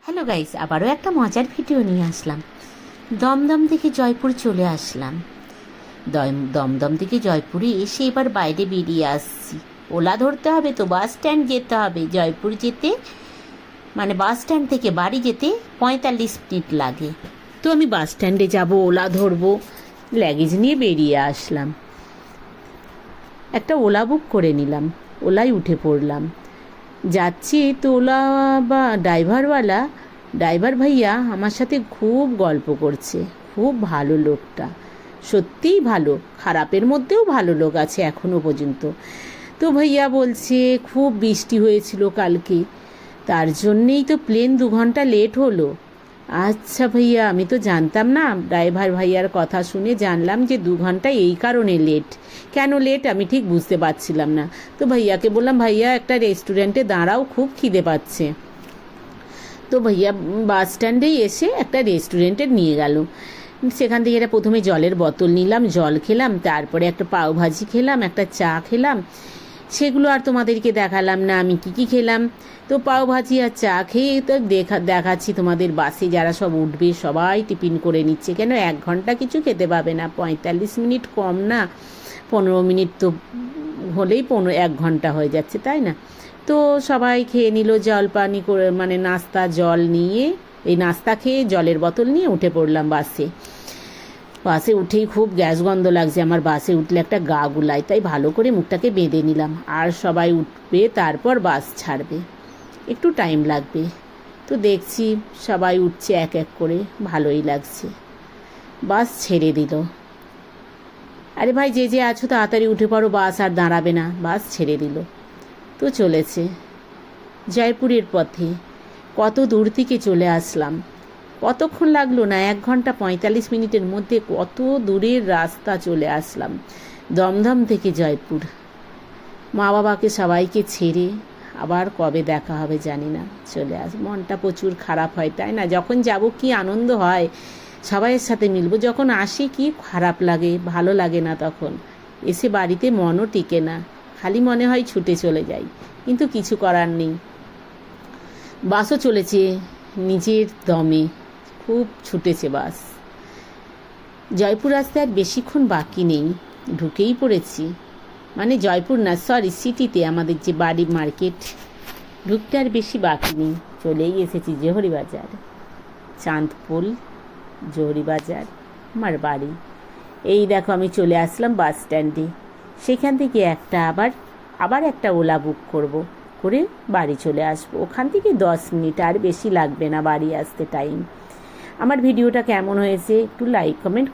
Hello guys, আবারও একটা মজার ভিডিও নিয়ে আসলাম। দমদম থেকে জয়পুর চলে আসলাম। দমদম থেকে জয়পুরে এসে এবার বাইরে বেরিয়ে আসছি। ওলা ধরতে হবে, তো বাস স্ট্যান্ড যেতে হবে। জয়পুর যেতে মানে বাস স্ট্যান্ড থেকে বাড়ি যেতে 45 মিনিট লাগে। তো আমি বাস স্ট্যান্ডে যাব, ওলা ধরবো, লাগেজ নিয়ে বেরিয়ে আসলাম। একটা ওলা বুক করে নিলাম, ওলায় উঠে পড়লাম। যাচ্ছি তো ওলা বা ড্রাইভার ভাইয়া আমার সাথে খুব গল্প করছে। খুব ভালো লোকটা, সত্যিই ভালো, খারাপের মধ্যেও ভালো লোক আছে এখনো পর্যন্ত। তো ভাইয়া বলছে খুব বৃষ্টি হয়েছিল কালকে, তার জন্যেই তো প্লেন 2 ঘন্টা লেট হলো। আচ্ছা ভাইয়া, আমি তো জানতাম না। ড্রাইভার ভাইয়ার কথা শুনে জানলাম যে 2 ঘন্টা এই কারণে লেট। কেন লেট আমি ঠিক বুঝতে পারছিলাম না। তো ভাইয়াকে বললাম, ভাইয়া একটা রেস্টুরেন্টে দাঁড়াও, খুব খিদে পাচ্ছে। তো ভাইয়া বাস স্ট্যান্ডেই এসে একটা রেস্টুরেন্টে নিয়ে গেল। সেখান থেকে এটা প্রথমে জলের বোতল নিলাম, জল খেলাম, তারপরে একটা পাওভাজি খেলাম, একটা চা খেলাম। সেগুলো আর তোমাদেরকে দেখালাম না আমি কী খেলাম। তো পাওভাজি আর চা খেয়ে তো দেখাচ্ছি তোমাদের। বাসে যারা সব উঠবে সবাই টিফিন করে নিচ্ছে। কেন 1 ঘন্টা কিছু খেতে পাবে না, 45 মিনিট কম না, 15 মিনিট তো হলেই 1 ঘন্টা হয়ে যাচ্ছে, তাই না? তো সবাই খেয়ে নিল, জল পানি করে মানে নাস্তা জল নিয়ে, এই নাস্তা খেয়ে জলের বোতল নিয়ে উঠে পড়লাম বাসে। বাসে উঠেই খুব গ্যাস গন্ধ লাগছে আমার। বাসে উঠলে একটা গা গুলায়, তাই ভালো করে মুখটাকে বেঁধে নিলাম। আর সবাই উঠবে, তারপর বাস ছাড়বে, একটু টাইম লাগবে। তো দেখছি সবাই উঠছে এক এক করে, ভালোই লাগছে। বাস ছেড়ে দিল। আরে ভাই, যে আছো তাড়াতাড়ি উঠে পড়ো, বাস আর দাঁড়াবে না। বাস ছেড়ে দিল, তো চলেছে জয়পুরের পথে। কত দূর থেকে চলে আসলাম, কতক্ষণ লাগলো না, 1 ঘন্টা 45 মিনিটের মধ্যে কত দূরের রাস্তা চলে আসলাম। দমদম থেকে জয়পুর। মা বাবাকে সবাইকে ছেড়ে আবার কবে দেখা হবে জানি না, চলে মনটা প্রচুর খারাপ হয়, তাই না? যখন যাব কি আনন্দ হয়, সবাইয়ের সাথে মিলবো। যখন আসি কি খারাপ লাগে, ভালো লাগে না। তখন এসে বাড়িতে মনও টিকে না, খালি মনে হয় ছুটে চলে যাই, কিন্তু কিছু করার নেই। বাসও চলেছে নিজের দমে, খুব ছুটেছে বাস। জয়পুর রাস্তায় আর বেশিক্ষণ বাকি নেই, ঢুকেই পড়েছি। মানে জয়পুর না, সরি, সিটিতে আমাদের যে বাড়ি মার্কেট, ঢুকতে আর বেশি বাকি নেই। চলেই এসেছি জহুরি বাজার, চাঁদপুল জহুরি বাজার আমার বাড়ি। এই দেখো আমি চলে আসলাম বাস স্ট্যান্ডে। সেখান থেকে আবার একটা ওলা বুক করে বাড়ি চলে আসবো। ওখান থেকে 10 মিনিট, আর বেশি লাগবে না বাড়ি আসতে টাইম। আমার ভিডিওটা কেমন হয়েছে একটু লাইক কমেন্ট